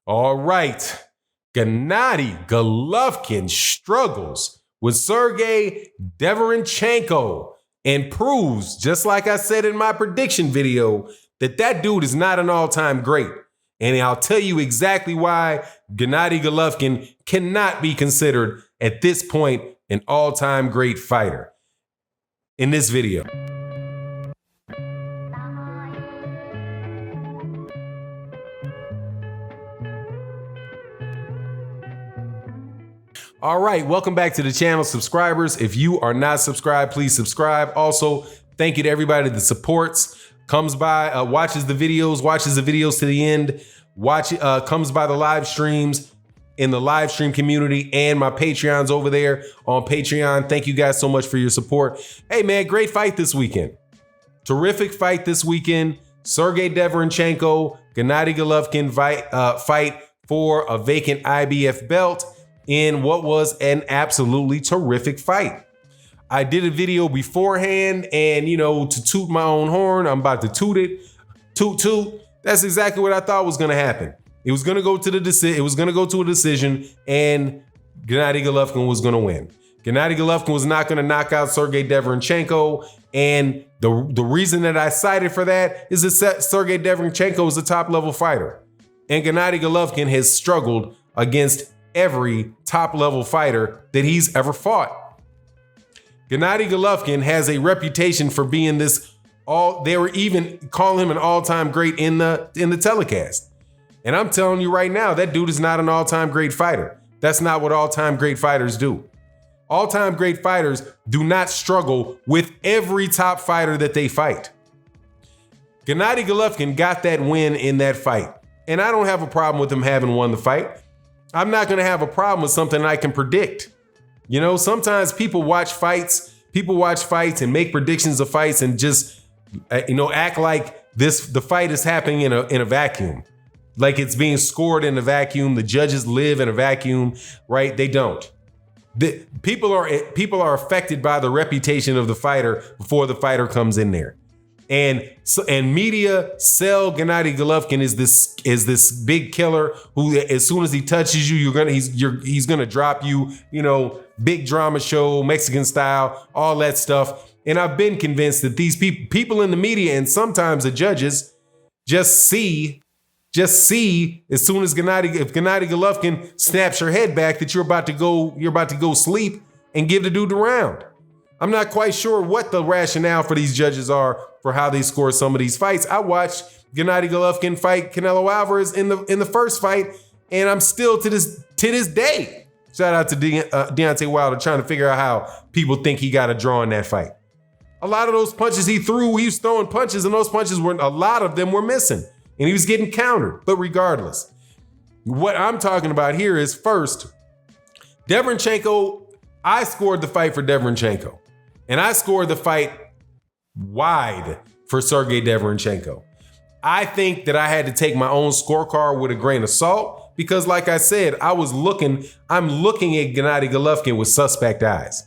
All right. Gennady Golovkin struggles with Sergey Deverenchenko and proves, just like I said in my prediction video, that dude is not an all-time great. And I'll tell you exactly why Gennady Golovkin cannot be considered at this point an all-time great fighter in this video. All right, welcome back to the channel, subscribers. If you are not subscribed, please subscribe. Also, thank you to everybody that supports, comes by, watches the videos to the end, comes by the live streams in the live stream community and my Patreons over there on Patreon. Thank you guys so much for your support. Hey man, great fight this weekend. Terrific fight this weekend. Sergey Deverenchenko, Gennady Golovkin fight for a vacant IBF belt in what was an absolutely terrific fight. I did a video beforehand and, to toot my own horn, I'm about to toot it. Toot. That's exactly what I thought was gonna happen. It was gonna go to a decision and Gennady Golovkin was gonna win. Gennady Golovkin was not gonna knock out Sergey Deverenchenko. And the reason that I cited for that is that Sergey Deverenchenko is a top level fighter. And Gennady Golovkin has struggled against every top level fighter that he's ever fought. Gennady Golovkin has a reputation for being they were even calling him an all-time great in the telecast. And I'm telling you right now, that dude is not an all-time great fighter. That's not what all-time great fighters do. All-time great fighters do not struggle with every top fighter that they fight. Gennady Golovkin got that win in that fight. And I don't have a problem with him having won the fight. I'm not gonna have a problem with something I can predict. Sometimes people watch fights and make predictions of fights and just, act like the fight is happening in a vacuum. Like it's being scored in a vacuum. The judges live in a vacuum, right? They don't. People are affected by the reputation of the fighter before the fighter comes in there. And media sell Gennady Golovkin is this big killer who, as soon as he touches you, he's gonna drop you. Big drama show, Mexican style, all that stuff. And I've been convinced that these people in the media and sometimes the judges just see as soon as Gennady Golovkin snaps your head back that you're about to go sleep and give the dude the round. I'm not quite sure what the rationale for these judges are for how they score some of these fights. I watched Gennady Golovkin fight Canelo Alvarez in the first fight, and I'm still to this day. Shout out to Deontay Wilder trying to figure out how people think he got a draw in that fight. A lot of those punches he was throwing punches, and those punches a lot of them were missing, and he was getting countered. But regardless, what I'm talking about here is first, Deverenchenko. I scored the fight for Deverenchenko. And I scored the fight wide for Sergey Deverenchenko. I think that I had to take my own scorecard with a grain of salt because, like I said, I'm looking at Gennady Golovkin with suspect eyes.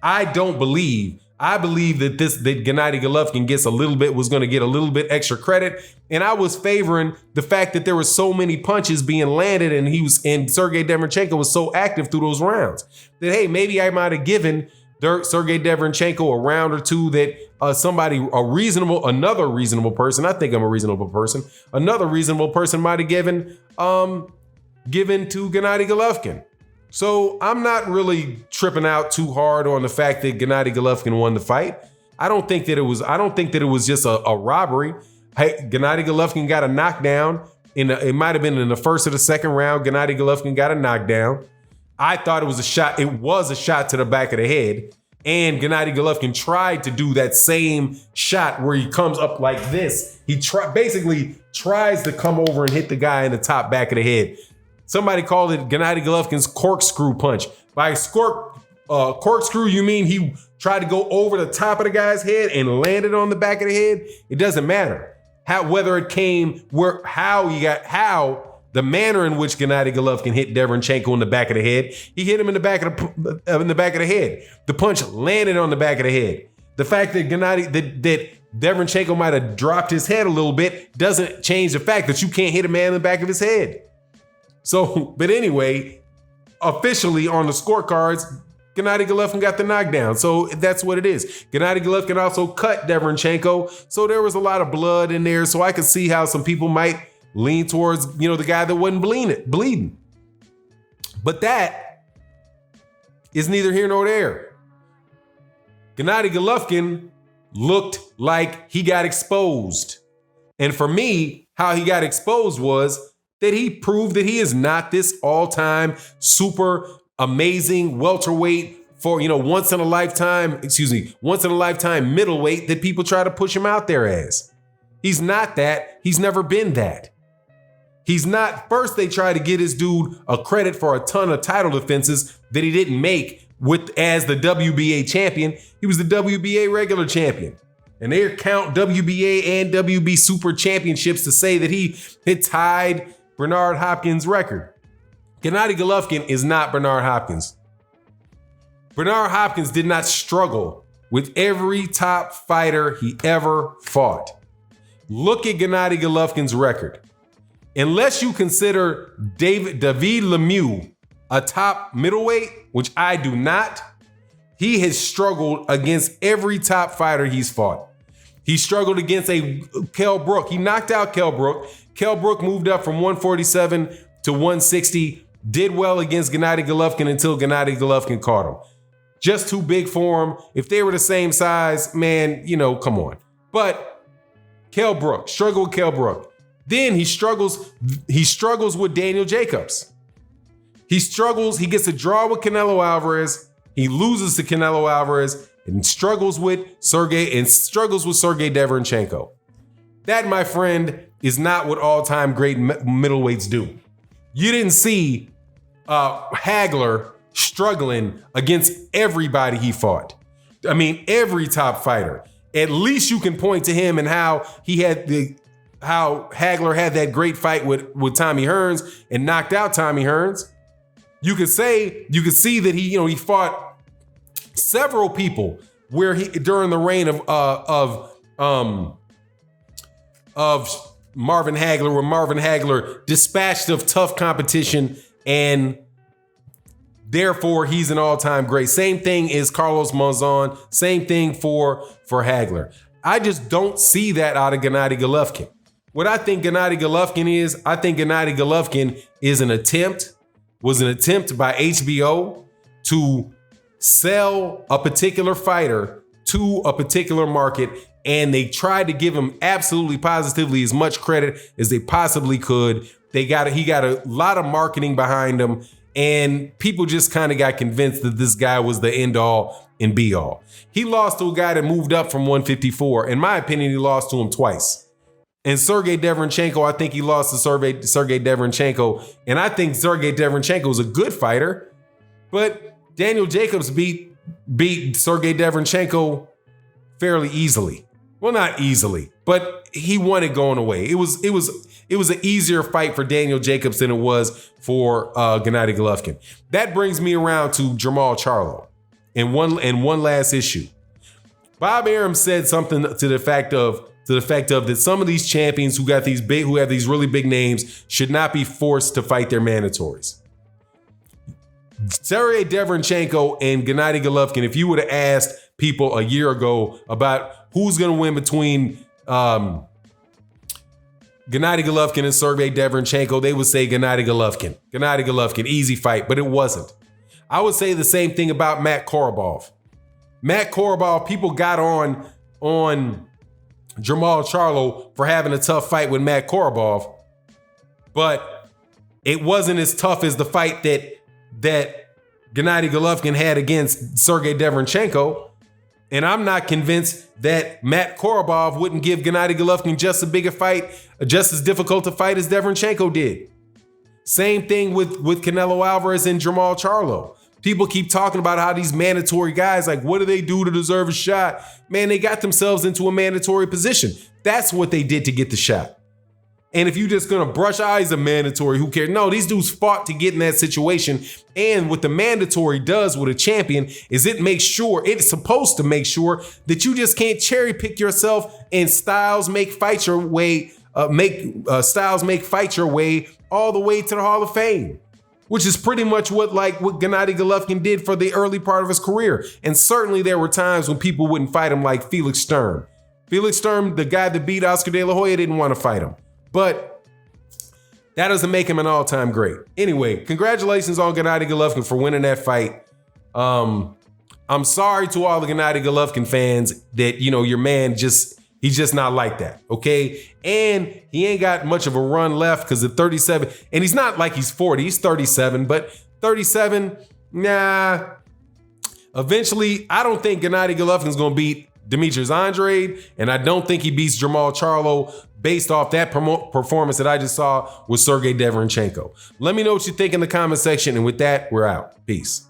I believe that Gennady Golovkin was going to get a little bit extra credit. And I was favoring the fact that there were so many punches being landed and Sergey Deverenchenko was so active through those rounds that, hey, maybe I might have given Sergey Deverenchenko a round or two that another reasonable person, I think I'm a reasonable person, another reasonable person might have given to Gennady Golovkin. So I'm not really tripping out too hard on the fact that Gennady Golovkin won the fight. I don't think that it was just a robbery. Hey, Gennady Golovkin got a knockdown. It might have been in the first or the second round. Gennady Golovkin got a knockdown. I thought it was a shot. It was a shot to the back of the head. And Gennady Golovkin tried to do that same shot where he comes up like this. He basically tries to come over and hit the guy in the top back of the head. Somebody called it Gennady Golovkin's corkscrew punch. By corkscrew, you mean he tried to go over the top of the guy's head and landed on the back of the head? It doesn't matter the manner in which Gennady Golovkin hit Deverenchenko in the back of the head. He hit him in the back of the head. The punch landed on the back of the head. The fact that Deverenchenko might have dropped his head a little bit doesn't change the fact that you can't hit a man in the back of his head. So, but anyway, officially on the scorecards, Gennady Golovkin got the knockdown. So that's what it is. Gennady Golovkin also cut Derevyanchenko. So there was a lot of blood in there. So I could see how some people might lean towards, the guy that wasn't bleeding. But that is neither here nor there. Gennady Golovkin looked like he got exposed. And for me, how he got exposed was that he proved that he is not this all-time super amazing welterweight for, once in a lifetime middleweight that people try to push him out there as. He's not that. He's never been that. He's not. First, they try to get his dude a credit for a ton of title defenses that he didn't make as the WBA champion. He was the WBA regular champion. And they count WBA and WB super championships to say that he had tied Bernard Hopkins' record. Gennady Golovkin is not Bernard Hopkins. Bernard Hopkins did not struggle with every top fighter he ever fought. Look at Gennady Golovkin's record. Unless you consider David Lemieux a top middleweight, which I do not, he has struggled against every top fighter he's fought. He struggled against a Kell Brook. He knocked out Kell Brook. Kell Brook moved up from 147 to 160. Did well against Gennady Golovkin until Gennady Golovkin caught him. Just too big for him. If they were the same size, man, come on. But Kell Brook, struggled with Kell Brook. Then he struggles with Daniel Jacobs. He gets a draw with Canelo Alvarez. He loses to Canelo Alvarez and struggles with Sergey Derevyanchenko. That, my friend, is not what all-time great middleweights do. You didn't see Hagler struggling against everybody he fought. I mean, every top fighter. At least you can point to him and how Hagler had that great fight with Tommy Hearns and knocked out Tommy Hearns. You could see that he fought several people during the reign of Marvin Hagler, where Marvin Hagler dispatched of tough competition, and therefore he's an all-time great. Same thing is Carlos Monzon. Same thing for Hagler. I just don't see that out of Gennady Golovkin. What I think Gennady Golovkin was an attempt by HBO to sell a particular fighter to a particular market, and they tried to give him absolutely positively as much credit as they possibly could. He got a lot of marketing behind him, and people just kind of got convinced that this guy was the end all and be all. He lost to a guy that moved up from 154. In my opinion, he lost to him twice. And Sergey Derevyanchenko, I think he lost to Sergey Derevyanchenko, and I think Sergey Derevyanchenko is a good fighter, but Daniel Jacobs beat Sergey Derevyanchenko fairly easily. Well, not easily, but he won it going away. It was an easier fight for Daniel Jacobs than it was for Gennady Golovkin. That brings me around to Jamal Charlo and one last issue. Bob Arum said something to the effect of that some of these champions who have these really big names should not be forced to fight their mandatories. Sergey Derevyanchenko and Gennady Golovkin, if you would have asked people a year ago about who's going to win between Gennady Golovkin and Sergey Derevyanchenko, they would say Gennady Golovkin. Gennady Golovkin, easy fight, but it wasn't. I would say the same thing about Matt Korobov. Matt Korobov, people got on Jamal Charlo for having a tough fight with Matt Korobov, but it wasn't as tough as the fight that Gennady Golovkin had against Sergey Derevyanchenko. And I'm not convinced that Matt Korobov wouldn't give Gennady Golovkin just as difficult a fight as Derevyanchenko did. Same thing with Canelo Alvarez and Jamal Charlo. People keep talking about how these mandatory guys, like, what do they do to deserve a shot? Man, they got themselves into a mandatory position. That's what they did to get the shot. And if you're just going to brush eyes a mandatory, who cares? No, these dudes fought to get in that situation. And what the mandatory does with a champion is it's supposed to make sure that you just can't cherry pick yourself and fight your way styles make fight your way all the way to the Hall of Fame, which is pretty much what Gennady Golovkin did for the early part of his career. And certainly there were times when people wouldn't fight him, like Felix Sturm. Felix Sturm, the guy that beat Oscar De La Hoya, didn't want to fight him. But that doesn't make him an all-time great. Anyway, congratulations on Gennady Golovkin for winning that fight. I'm sorry to all the Gennady Golovkin fans that, your man he's just not like that, okay? And he ain't got much of a run left because at 37, and he's not like he's 40, he's 37, but 37, nah. Eventually, I don't think Gennady Golovkin's gonna beat Demetrius Andrade, and I don't think he beats Jamal Charlo based off that performance that I just saw with Sergey Deverenchenko. Let me know what you think in the comment section, and with that, we're out. Peace.